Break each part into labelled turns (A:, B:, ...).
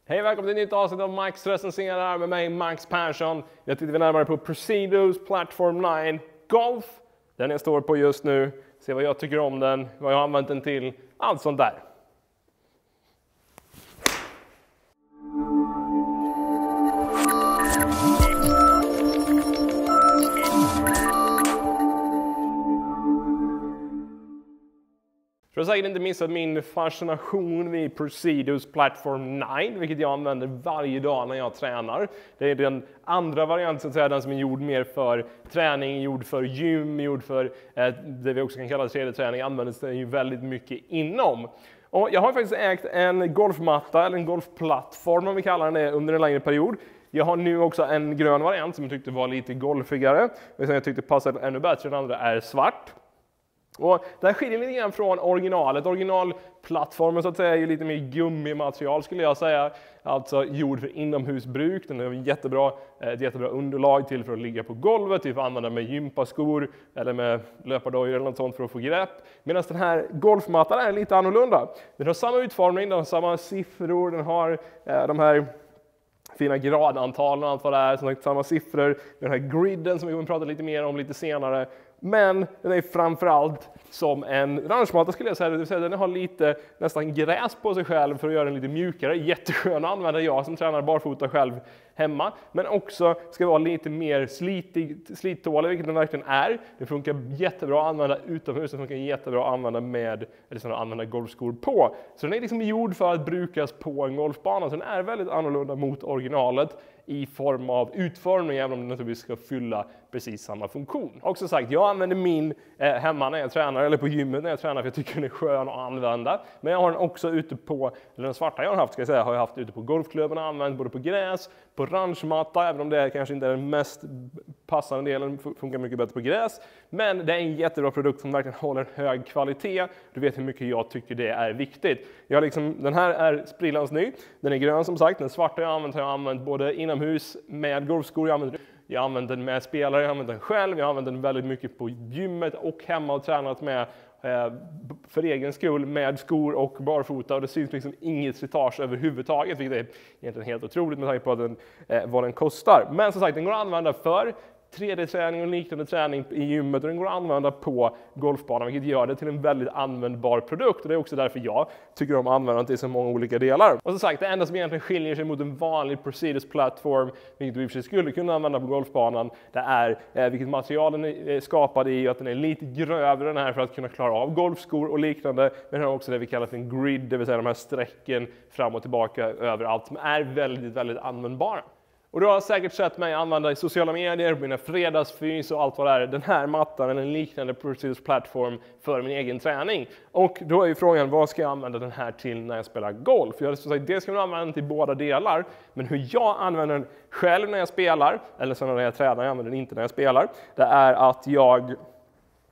A: Hej, välkommen till ett nytt avsnitt av Max Recenserar med mig, Max Persson. Jag tittar närmare på Procedos Platform 9 Golf. Den jag står på just nu. Se vad jag tycker om den, vad jag har använt den till, allt sånt där. Du har säkert inte missat min fascination vid Procedos Platform 9, vilket jag använder varje dag när jag tränar. Det är den andra varianten, så att säga, den som är gjord mer för träning, gjord för gym, gjord för det vi också kan kalla 3D-träning, används den ju väldigt mycket inom. Och jag har faktiskt ägt en golfmatta, eller en golfplattform om vi kallar den det, under en längre period. Jag har nu också en grön variant som jag tyckte var lite golfigare, men som jag tyckte passade ännu bättre. Den andra är svart. Och det här skiljer lite grann från originalet. Originalplattformen, så att säga, är ju lite mer gummimaterial, skulle jag säga. Alltså gjord för inomhusbruk. Den har ett jättebra underlag till för att ligga på golvet, till för att använda med gympaskor eller med löpardojor eller något sånt för att få grepp. Medan den här golfmattan är lite annorlunda. Den har samma utformning, den har samma siffror, den har de här fina gradantalen och allt vad det är, som sagt, samma siffror. Den här griden som vi kommer prata lite mer om lite senare. Men den är framförallt som en ranchmatta, skulle jag säga. Det vill säga, den har lite nästan gräs på sig själv för att göra den lite mjukare. Jätteskön att använda, jag som tränar barfota själv hemma. Men också ska vara lite mer slittålig, vilket den verkligen är. Det funkar jättebra att använda utomhus, det funkar jättebra att använda att använda golfskor på. Så den är liksom gjord för att brukas på en golfbana. Så den är väldigt annorlunda mot originalet i form av utformning, även om den naturligtvis ska fylla precis samma funktion. Och som sagt, jag använder min hemma när jag tränar, eller på gymmet när jag tränar, för jag tycker den är skön att använda. Men jag har den också ute på, eller den svarta jag har haft, ska jag säga, har jag haft ute på golfklubben och använt både på gräs, på ranchmatta, även om det kanske inte är den mest passande delen, funkar mycket bättre på gräs. Men det är en jättebra produkt som verkligen håller en hög kvalitet. Du vet hur mycket jag tycker det är viktigt. Den här är sprillans ny. Den är grön som sagt. Den svarta jag har använt både inomhus med golfskor. Jag har använt den med spelare, jag har använt den själv. Jag har använt den väldigt mycket på gymmet och hemma och tränat med för egen skull med skor och barfota, och det syns liksom inget slitage överhuvudtaget, vilket är egentligen helt otroligt med tanke på vad den kostar. Men som sagt, den går att använda för 3D-träning och liknande träning i gymmet, och den går att använda på golfbanan, vilket gör det till en väldigt användbar produkt. Och det är också därför jag tycker om att använda den till så många olika delar. Och som sagt, det enda som egentligen skiljer sig mot en vanlig Procedos plattform, vilket du i och för sig skulle kunna använda på golfbanan, det är vilket material den är skapad i, och att den är lite grövre den här för att kunna klara av golfskor och liknande. Men den har också det vi kallar för en grid, det vill säga de här strecken fram och tillbaka överallt, som är väldigt, väldigt användbara. Och du har säkert sett mig använda i sociala medier, mina fredagsfys och allt vad det är, den här mattan eller en liknande Procedos plattform för min egen träning. Och då är ju frågan, vad ska jag använda den här till när jag spelar golf? Jag skulle säga, det ska man använda till båda delar, men hur jag använder den själv när jag spelar, eller så när jag tränar, jag använder den inte när jag spelar, det är att jag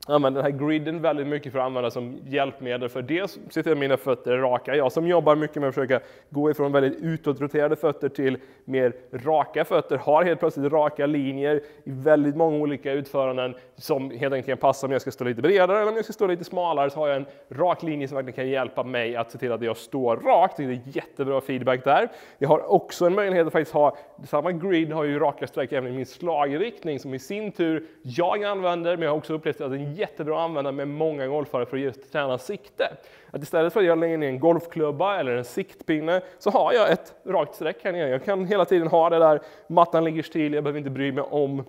A: använder den här griden väldigt mycket för att använda som hjälpmedel, för dels sitter mina fötter raka. Jag som jobbar mycket med att försöka gå ifrån väldigt utåtroterade fötter till mer raka fötter har helt plötsligt raka linjer i väldigt många olika utföranden som helt enkelt kan passa om jag ska stå lite bredare eller om jag ska stå lite smalare, så har jag en rak linje som verkligen kan hjälpa mig att se till att jag står rakt. Det är jättebra feedback där. Jag har också en möjlighet att faktiskt ha samma grid, har ju raka streck även i min slagriktning, som i sin tur jag använder, men jag har också upplevt att den jättebra att använda med många golfare för att just träna sikte. Att istället för att jag lägger ner en golfklubba eller en siktpinne, så har jag ett rakt streck här nere. Jag kan hela tiden ha det där, mattan ligger still, jag behöver inte bry mig om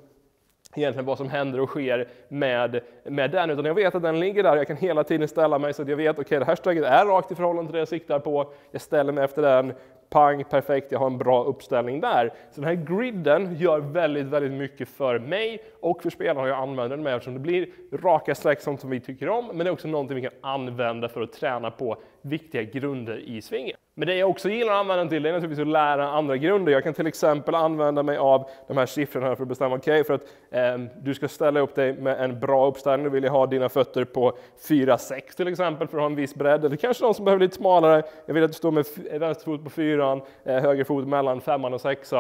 A: egentligen vad som händer och sker med den, utan jag vet att den ligger där. Jag kan hela tiden ställa mig så att jag vet, okej, det här strecket är rakt i förhållande till det jag siktar på. Jag ställer mig efter den. Pang, perfekt, jag har en bra uppställning där. Så den här griden gör väldigt, väldigt mycket för mig och för spelarna jag använder den med, eftersom det blir raka streck som vi tycker om, men det är också någonting vi kan använda för att träna på viktiga grunder i svingen. Men det jag också gillar att använda den till, det är naturligtvis att lära andra grunder. Jag kan till exempel använda mig av de här siffrorna här för att bestämma, okej, för att du ska ställa upp dig med en bra uppställning, då vill jag ha dina fötter på 4-6 till exempel för att ha en viss bredd. Eller kanske någon som behöver lite smalare, jag vill att du står med vänster fot på 4, höger fot mellan 5 och 6.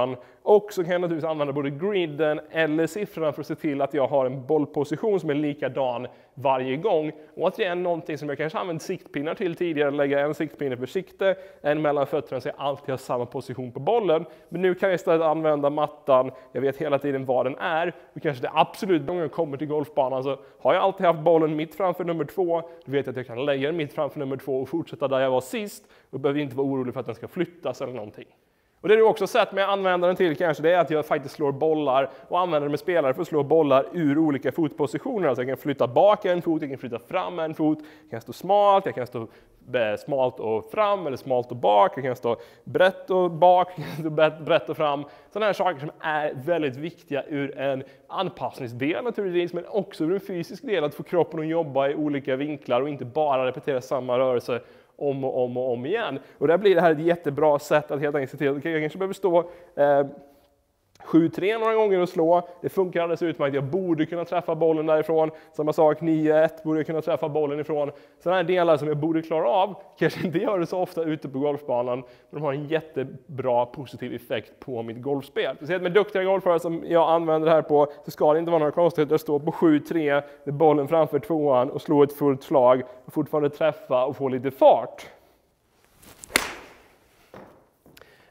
A: Och så kan jag naturligtvis använda både griden eller siffrorna för att se till att jag har en bollposition som är likadan varje gång. Och att det är någonting som jag kanske använt siktpinnar till tidigare, lägga en siktpinne för sikte, en mellan fötterna så jag alltid har samma position på bollen. Men nu kan jag istället använda mattan, jag vet hela tiden var den är. Och kanske det absolut gången jag kommer till golfbanan så har jag alltid haft bollen mitt framför nummer 2. Då vet jag att jag kan lägga den mitt framför nummer 2 och fortsätta där jag var sist. Och behöver inte vara orolig för att den ska flyttas eller någonting. Och det du också sett med användaren till kanske det är att jag faktiskt slår bollar och använder med spelare för att slå bollar ur olika fotpositioner. Alltså jag kan flytta bak en fot, jag kan flytta fram en fot, jag kan stå smalt, jag kan stå smalt och fram eller smalt och bak, jag kan stå brett och bak, jag kan stå brett och fram. Sådana här saker som är väldigt viktiga ur en anpassningsdel naturligtvis, men också ur en fysisk del, att få kroppen att jobba i olika vinklar och inte bara repetera samma rörelse om och om igen. Och där blir det här ett jättebra sätt att helt enkelt se till att jag kanske behöver stå 7-3 några gånger och slå. Det funkar alldeles utmärkt. Jag borde kunna träffa bollen därifrån. Samma sak, 9-1 borde jag kunna träffa bollen ifrån. Sådana här delar som jag borde klara av, kanske inte gör det så ofta ute på golfbanan, men de har en jättebra positiv effekt på mitt golfspel. Speciellt med duktiga golfare som jag använder det här på, så ska det inte vara några konstigheter att stå på 7-3 med bollen framför 2:an och slå ett fullt slag och fortfarande träffa och få lite fart.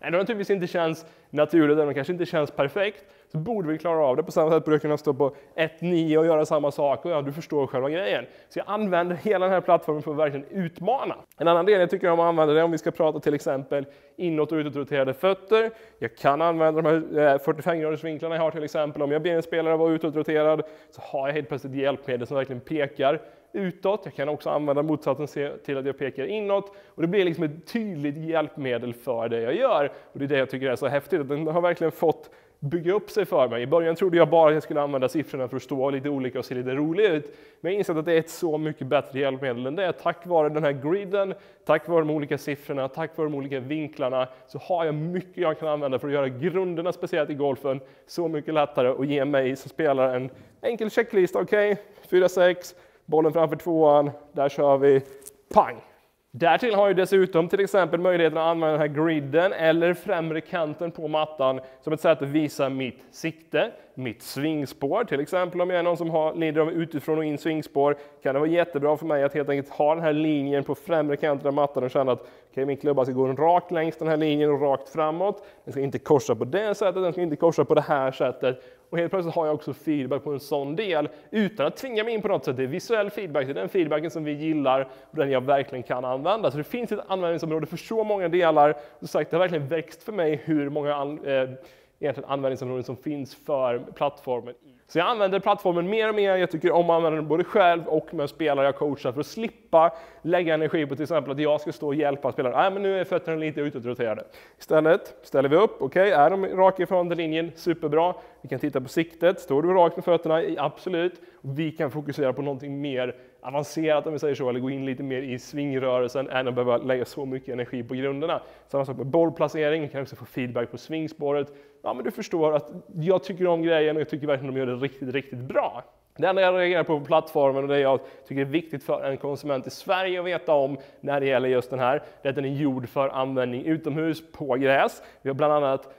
A: Det naturligtvis inte känns naturligt, eller kanske inte känns perfekt, så borde vi klara av det. På samma sätt borde jag kunna stå på 1-9 och göra samma sak, och ja, du förstår själva grejen. Så jag använder hela den här plattformen för att verkligen utmana. En annan del jag tycker om att använda det om vi ska prata till exempel inåt- och utåtroterade fötter. Jag kan använda de här 45-graders vinklarna jag har till exempel. Om jag ber en spelare vara utåtroterad så har jag helt plötsligt hjälpmedel som verkligen pekar utåt. Jag kan också använda motsatsen till att jag pekar inåt. Och det blir liksom ett tydligt hjälpmedel för det jag gör. Och det är det jag tycker är så häftigt. Den har verkligen fått bygga upp sig för mig. I början trodde jag bara att jag skulle använda siffrorna för att stå lite olika och se lite rolig ut. Men jag insåg att det är ett så mycket bättre hjälpmedel än det. Tack vare den här griden, tack vare de olika siffrorna, tack vare de olika vinklarna, så har jag mycket jag kan använda för att göra grunderna, speciellt i golfen, så mycket lättare och ge mig som spelare en enkel checklista. Okej, 4-6. Bollen framför 2:an, där kör vi, pang! Därtill har jag dessutom till exempel möjligheten att använda den här griden eller främre kanten på mattan som ett sätt att visa mitt sikte, mitt svingspår. Till exempel om jag är någon som lider av utifrån och in svingspår, kan det vara jättebra för mig att helt enkelt ha den här linjen på främre kanten av mattan och känna att min klubba ska gå rakt längs den här linjen och rakt framåt. Den ska inte korsa på det sättet, den ska inte korsa på det här sättet. Och helt plötsligt har jag också feedback på en sån del utan att tvinga mig in på något sätt. Det är visuell feedback, det är den feedbacken som vi gillar och den jag verkligen kan använda. Så det finns ett användningsområde för så många delar. Som sagt, det har verkligen växt för mig hur många användningsområden som finns för plattformen. Så jag använder plattformen mer och mer. Jag tycker om att använda den både själv och med spelare jag coachar för att slippa lägga energi på till exempel att jag ska stå och hjälpa spelare. Nej, men nu är fötterna lite utåtroterade. Istället ställer vi upp. Okej, är de raka ifrån den linjen? Superbra. Vi kan titta på siktet. Står du rakt med fötterna? Absolut. Vi kan fokusera på någonting mer avancerat om vi säger så, eller gå in lite mer i svingrörelsen än att behöva lägga så mycket energi på grunderna. Samma sak med bollplacering, vi kan också få feedback på svingspåret. Ja, men du förstår att jag tycker om grejen och jag tycker verkligen att de gör det riktigt, riktigt bra. Det enda jag reagerar på plattformen och det jag tycker är viktigt för en konsument i Sverige att veta om när det gäller just den här, det är att den är gjord för användning utomhus på gräs. Vi har bland annat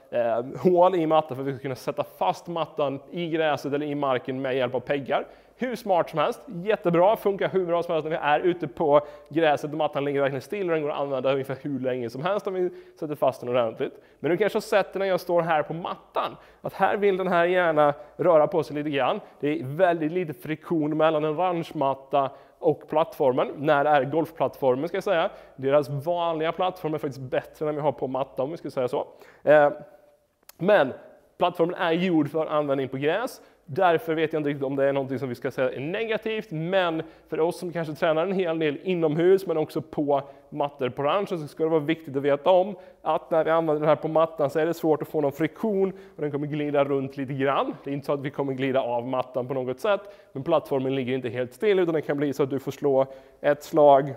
A: hål i mattan för att vi ska kunna sätta fast mattan i gräset eller i marken med hjälp av peggar. Hur smart som helst, jättebra, funkar hur bra som helst när vi är ute på gräset och mattan ligger verkligen still och den går att använda ungefär hur länge som helst om vi sätter fast den ordentligt. Men du kanske har sett det när jag står här på mattan, att här vill den här gärna röra på sig lite grann. Det är väldigt lite friktion mellan en ranchmatta och plattformen, när det är golfplattformen ska jag säga. Deras vanliga plattform är faktiskt bättre än vi har på mattan om vi ska säga så. Men plattformen är gjord för användning på gräs. Därför vet jag inte riktigt om det är något som vi ska säga är negativt, men för oss som kanske tränar en hel del inomhus men också på mattor på ranchen så ska det vara viktigt att veta om att när vi använder den här på mattan så är det svårt att få någon friktion och den kommer glida runt lite grann. Det är inte så att vi kommer glida av mattan på något sätt, men plattformen ligger inte helt still utan det kan bli så att du får slå ett slag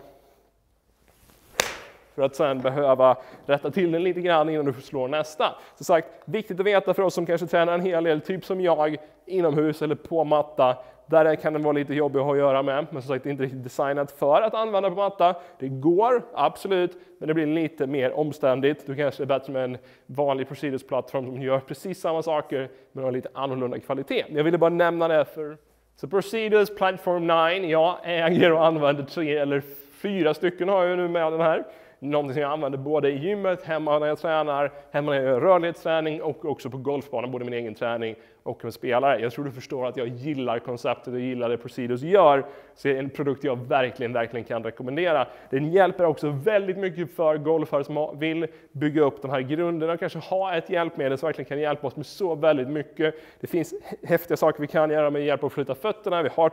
A: för att sen behöva rätta till den lite grann innan du får slå nästa. Så sagt, viktigt att veta för oss som kanske tränar en hel del, typ som jag, inomhus eller på matta. Där kan det vara lite jobbigt att ha att göra med, men som sagt inte riktigt designat för att använda på matta. Det går, absolut, men det blir lite mer omständigt. Du kanske är bättre med en vanlig Procedos-plattform som gör precis samma saker, men har lite annorlunda kvalitet. Jag ville bara nämna det för... Så Procedos Platform 9, jag äger och använder 3 eller 4 stycken har jag nu med den här. någonting som jag använder både i gymmet, hemma när jag tränar, hemma när jag gör rörlighetsträning och också på golfbanan, både min egen träning och med spelare. Jag tror du förstår att jag gillar konceptet och gillar det Procedos gör, så det är en produkt jag verkligen kan rekommendera. Den hjälper också väldigt mycket för golfare som vill bygga upp de här grunderna och kanske ha ett hjälpmedel som verkligen kan hjälpa oss med så väldigt mycket. Det finns häftiga saker vi kan göra med hjälp att flytta fötterna, vi har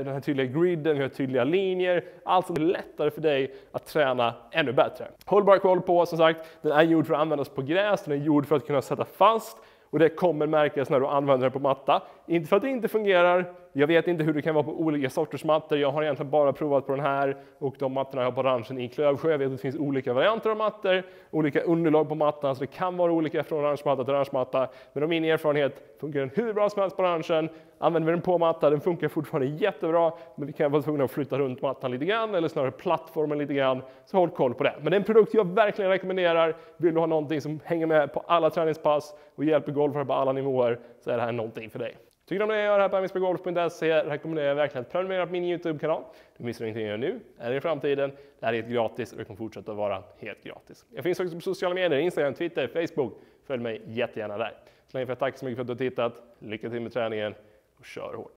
A: den här tydliga griden, vi har tydliga linjer, allt som är lättare för dig att träna ännu bättre. Håll bara koll på, som sagt, den är gjord för att användas på gräs, den är gjord för att kunna sätta fast. Och det kommer märkas när du använder den på matta. Inte för att det inte fungerar. Jag vet inte hur det kan vara på olika sorters mattor. Jag har egentligen bara provat på den här och de mattorna jag har på branschen i Klövsjö. Jag vet att det finns olika varianter av mattor, olika underlag på mattan. Så det kan vara olika från ranchmatta till ranchmatta. Men av min erfarenhet funkar den hur bra som helst på ranchen. Använder vi den på matta, den funkar fortfarande jättebra. Men vi kan vara tvungna att flytta runt mattan lite grann, eller snarare plattformen lite grann. Så håll koll på det. Men det är en produkt jag verkligen rekommenderar. Vill du ha någonting som hänger med på alla träningspass och hjälper golfare på alla nivåer, så är det här någonting för dig. Tycker du om det jag gör här på MXPGolf.se, rekommenderar jag verkligen att prenumerera på min YouTube-kanal. Du missar ingenting jag gör nu eller i framtiden. Det här är helt gratis och det kommer fortsätta vara helt gratis. Jag finns också på sociala medier, Instagram, Twitter, Facebook. Följ mig jättegärna där. Så länge får jag tacka så mycket för att du har tittat. Lycka till med träningen och kör hårt.